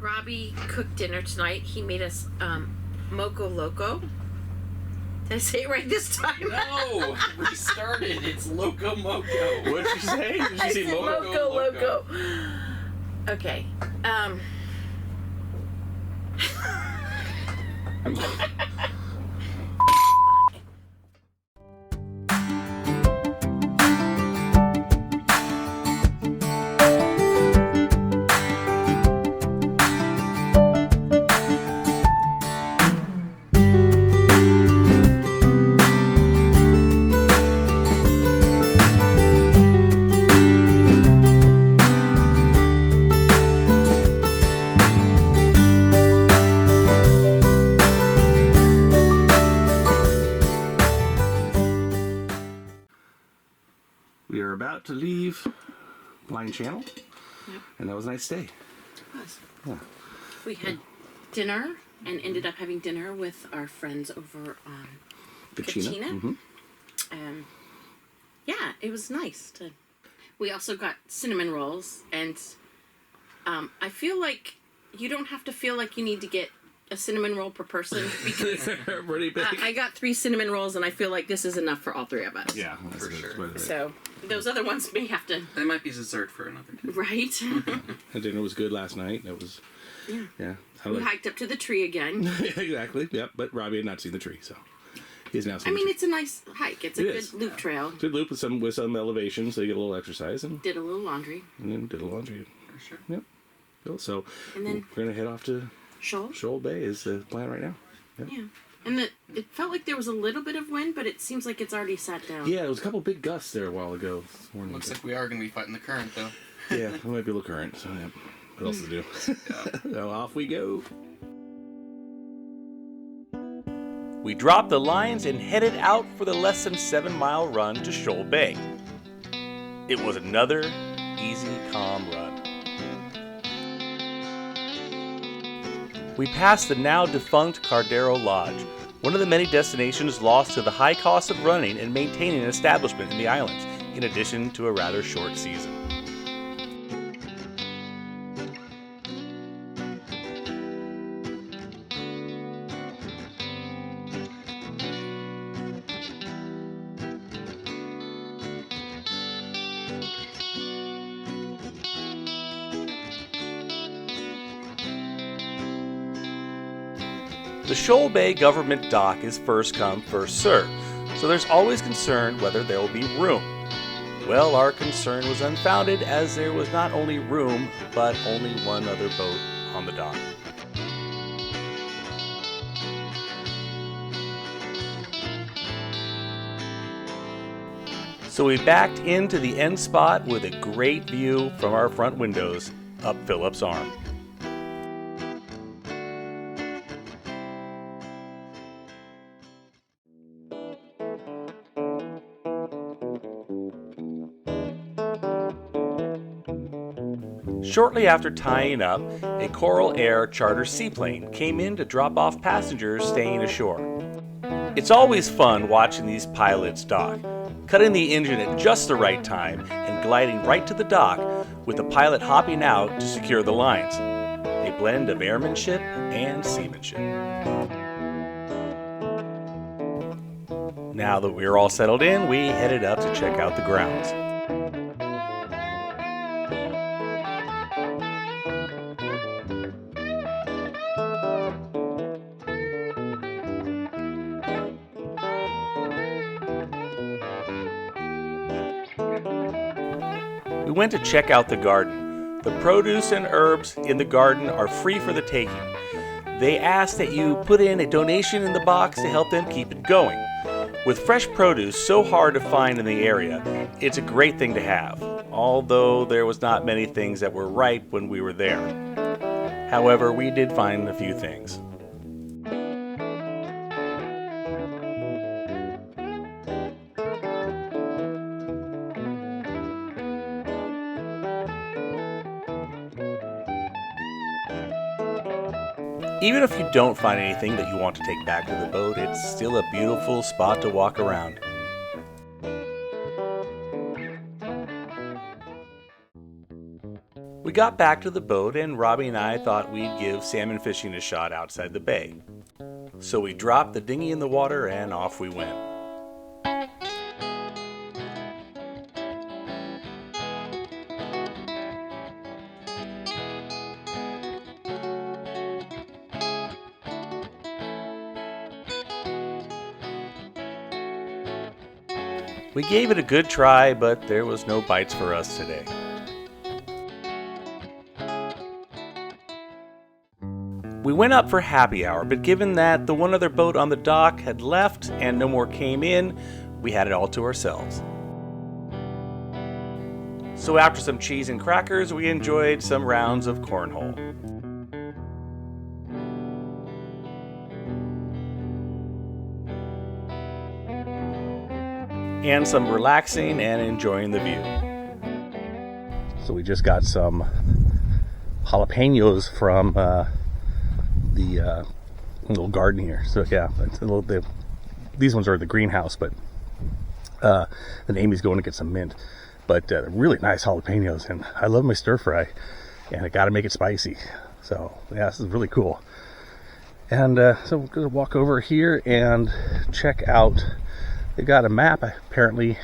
Robbie cooked dinner tonight. He made us moco loco. Did I say it right this time? No, restarted. It's loco moco. What did you say? Did you say moco loco? Okay. We are about to leave Blind Channel, Yep. and that was a nice day. It was. Yeah. We had dinner and ended up having dinner with our friends over on Kachina. Mm-hmm. Yeah, it was nice. We also got cinnamon rolls, and I feel like you don't have to feel like you need to get a cinnamon roll per person because Pretty big. I got 3 cinnamon rolls, and I feel like this is enough for all 3 of us. Yeah, For sure. So those other ones may have to. That might be dessert for another day. Right. The dinner was good last night. It was. Yeah. We hiked up to the tree again. Exactly. Yep. But Robbie had not seen the tree, so he's now seen. I mean, it's a nice hike. It's a good loop trail. Good loop with some elevation, so you get a little exercise, and Did a little laundry. then did a laundry. For sure. Yep. Cool. So And then we're gonna head off to Shoal. Shoal Bay is the plan right now. Yep. Yeah. And it felt like there was a little bit of wind, but it seems like it's already sat down. Yeah, there was a couple big gusts there a while ago. This morning. Looks like we are going to be fighting the current, though. Yeah, it might be a little current. So yeah. What else to do? So off we go. We dropped the lines and headed out for the less than 7-mile run to Shoal Bay. It was another easy, calm run. We passed the now defunct Cardero Lodge, one of the many destinations lost to the high cost of running and maintaining an establishment in the islands, in addition to a rather short season. The Shoal Bay government dock is first come, first served, so there's always concern whether there will be room. Well, our concern was unfounded as there was not only room, but only one other boat on the dock. So we backed into the end spot with a great view from our front windows up Phillips Arm. Shortly after tying up, a Coral Air charter seaplane came in to drop off passengers staying ashore. It's always fun watching these pilots dock, cutting the engine at just the right time and gliding right to the dock with the pilot hopping out to secure the lines. A blend of airmanship and seamanship. Now that we're all settled in, we headed up to check out the grounds. We went to check out the garden. The produce and herbs in the garden are free for the taking. They ask that you put in a donation in the box to help them keep it going. With fresh produce so hard to find in the area, it's a great thing to have, although there was not many things that were ripe when we were there. However, we did find a few things. Even if you don't find anything that you want to take back to the boat, it's still a beautiful spot to walk around. We got back to the boat, and Robbie and I thought we'd give salmon fishing a shot outside the bay. So we dropped the dinghy in the water and off we went. We gave it a good try, but there was no bites for us today. We went up for happy hour, but given that the one other boat on the dock had left and no more came in, we had it all to ourselves. So after some cheese and crackers, we enjoyed some rounds of cornhole. And some relaxing and enjoying the view. So we just got some jalapenos from the little garden here. So yeah, it's these ones are the greenhouse, but then Amy's going to get some mint. But really nice jalapenos, and I love my stir fry, and I got to make it spicy. So yeah, this is really cool. And so we're going to walk over here and check out. They got a map apparently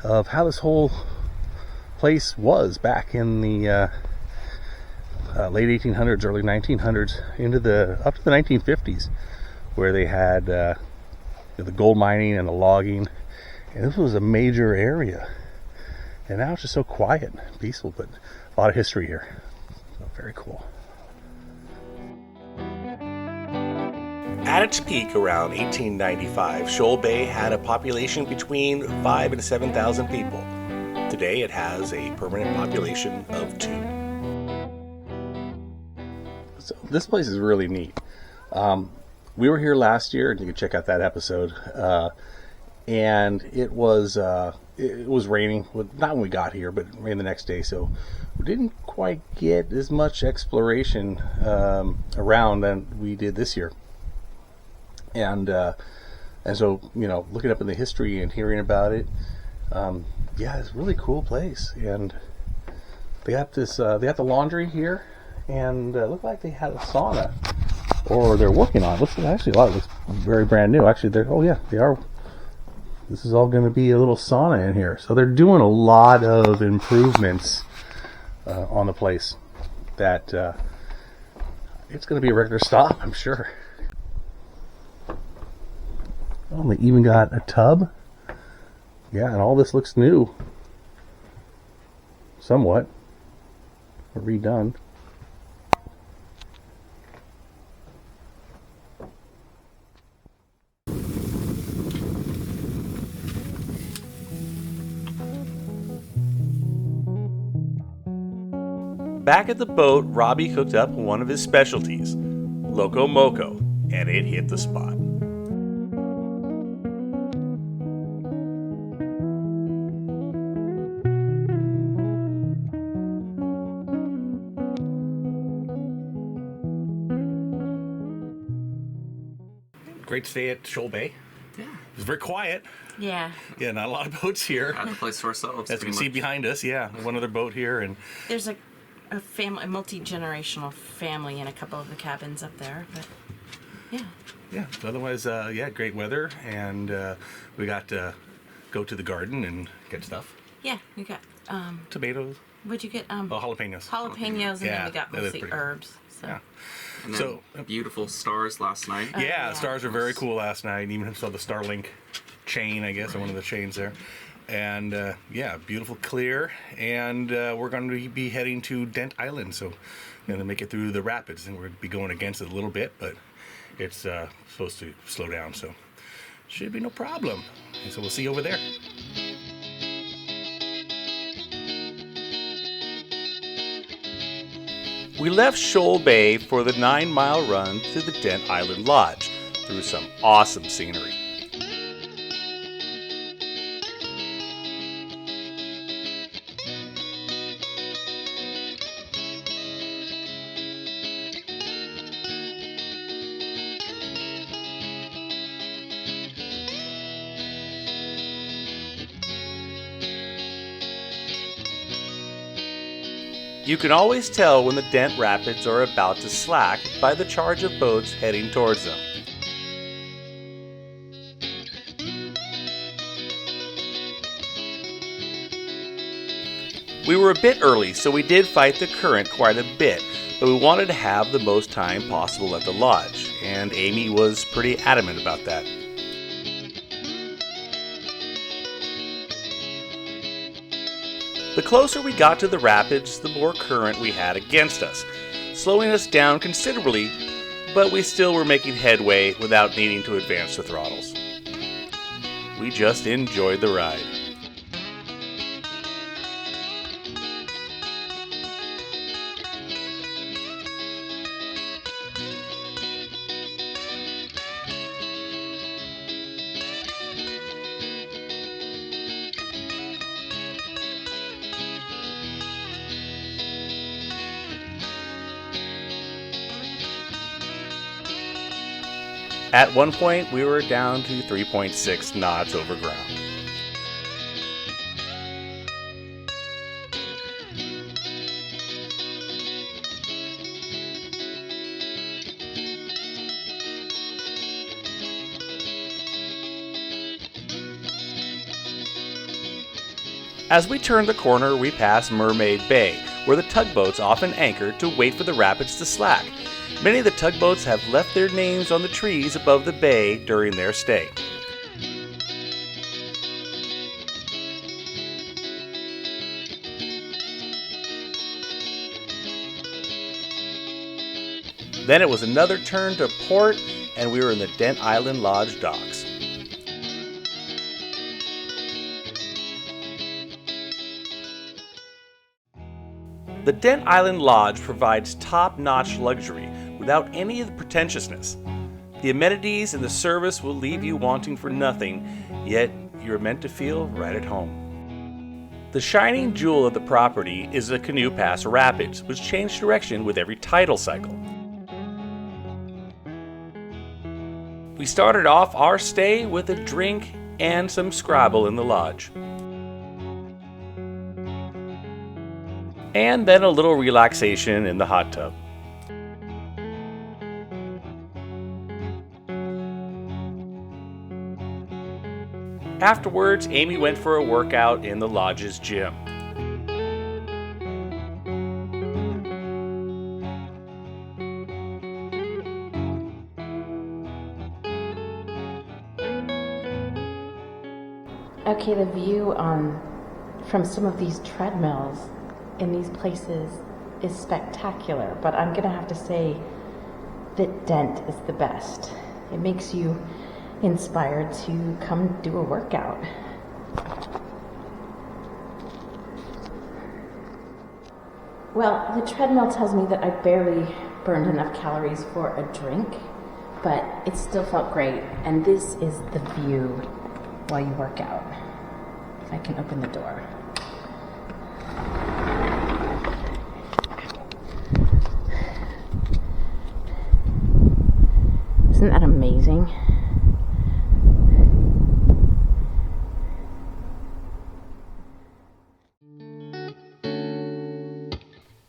of how this whole place was back in the late 1800s, early 1900s, up to the 1950s, where they had the gold mining and the logging, and this was a major area. And now it's just so quiet and peaceful, but a lot of history here. So very cool. At its peak around 1895, Shoal Bay had a population between 5,000 and 7,000 people. Today it has a permanent population of 2. So this place is really neat. We were here last year, and you can check out that episode. And it was raining, not when we got here, but it rained the next day, so we didn't quite get as much exploration around than we did this year. And so, you know, looking up in the history and hearing about it, yeah, it's a really cool place. And they got this, they got the laundry here, and it looked like they had a sauna, or they're working on it. Actually, a lot of it looks very brand new. Actually, they are. This is all going to be a little sauna in here. So they're doing a lot of improvements on the place that it's going to be a regular stop, I'm sure. Oh, they even got a tub. Yeah, and all this looks new. Somewhat. Or redone. Back at the boat, Robbie cooked up one of his specialties, Loco Moco, and it hit the spot. Great to stay at Shoal Bay. Yeah. It was very quiet. Yeah. Yeah, not a lot of boats here. Got the place to ourselves. As you can see behind us, yeah, one other boat here, and There's a family, a multi-generational family in a couple of the cabins up there, but yeah. yeah. Otherwise, yeah, great weather, and we got to go to the garden and get stuff. Yeah, we got Tomatoes. what'd you get? Jalapenos. Jalapenos, and Yeah, then we got that is mostly pretty- herbs. So Yeah. And then So- beautiful stars last night. Yeah, yeah. stars were very cool last night. Even saw the Starlink chain, I guess, or one of the chains there. And yeah, beautiful clear. And we're going to be heading to Dent Island, so going to make it through the rapids, and we're going to be going against it a little bit, but it's supposed to slow down, so should be no problem. And so we'll see you over there. We left Shoal Bay for the 9-mile run to the Dent Island Lodge through some awesome scenery. You can always tell when the Dent Rapids are about to slack by the charge of boats heading towards them. We were a bit early, so we did fight the current quite a bit, but we wanted to have the most time possible at the lodge, and Amy was pretty adamant about that. The closer we got to the rapids, the more current we had against us, slowing us down considerably, but we still were making headway without needing to advance the throttles. We just enjoyed the ride. At one point, we were down to 3.6 knots over ground. As we turned the corner, we passed Mermaid Bay, where the tugboats often anchor to wait for the rapids to slack. Many of the tugboats have left their names on the trees above the bay during their stay. Then it was another turn to port, and we were in the Dent Island Lodge docks. The Dent Island Lodge provides top-notch luxury without any of the pretentiousness. The amenities and the service will leave you wanting for nothing, yet you're meant to feel right at home. The shining jewel of the property is the Canoe Pass Rapids, which change direction with every tidal cycle. We started off our stay with a drink and some Scrabble in the lodge. And then a little relaxation in the hot tub. Afterwards, Amy went for a workout in the lodge's gym. Okay, the view from some of these treadmills in these places is spectacular, but I'm gonna have to say that Dent is the best. It makes you inspired to come do a workout. Well, the treadmill tells me that I barely burned enough calories for a drink, but it still felt great, and this is the view while you work out. If I can open the door. Isn't that amazing?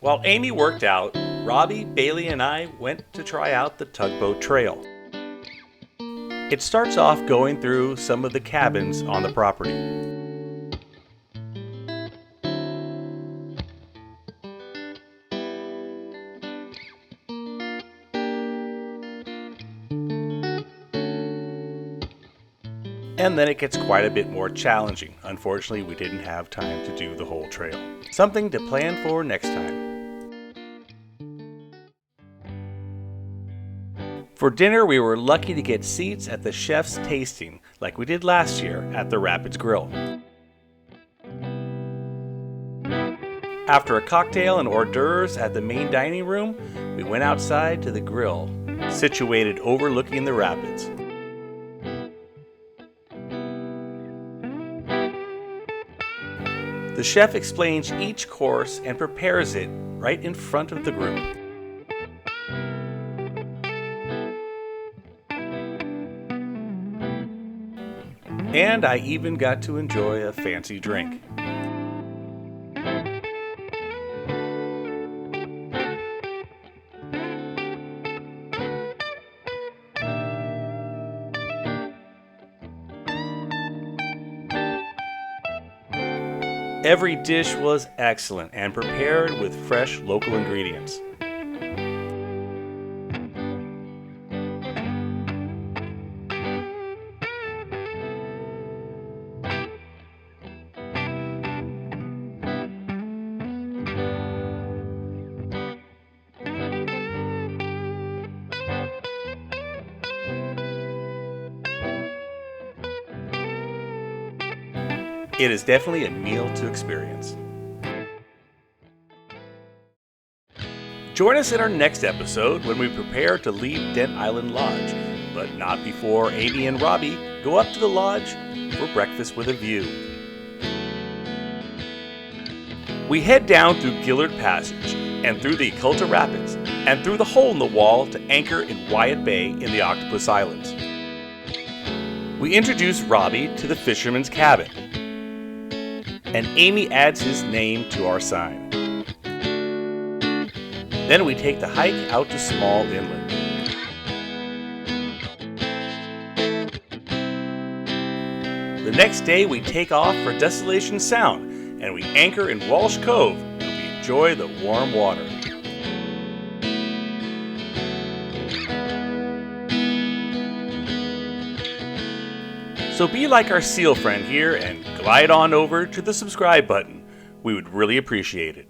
While Amy worked out, Robbie, Bailey, and I went to try out the tugboat trail. It starts off going through some of the cabins on the property. And then it gets quite a bit more challenging. Unfortunately, we didn't have time to do the whole trail. Something to plan for next time. For dinner, we were lucky to get seats at the chef's tasting, like we did last year at the Rapids Grill. After a cocktail and hors d'oeuvres at the main dining room, we went outside to the grill, situated overlooking the rapids. The chef explains each course and prepares it right in front of the group. And I even got to enjoy a fancy drink. Every dish was excellent and prepared with fresh local ingredients. It is definitely a meal to experience. Join us in our next episode when we prepare to leave Dent Island Lodge, but not before Amy and Robbie go up to the lodge for breakfast with a view. We head down through Gillard Passage and through the Culta Rapids and through the hole in the wall to anchor in Wyatt Bay in the Octopus Islands. We introduce Robbie to the fisherman's cabin, and Amy adds his name to our sign. Then we take the hike out to Small Inlet. The next day we take off for Desolation Sound, and we anchor in Walsh Cove, and we enjoy the warm water. So be like our seal friend here and glide on over to the subscribe button. We would really appreciate it.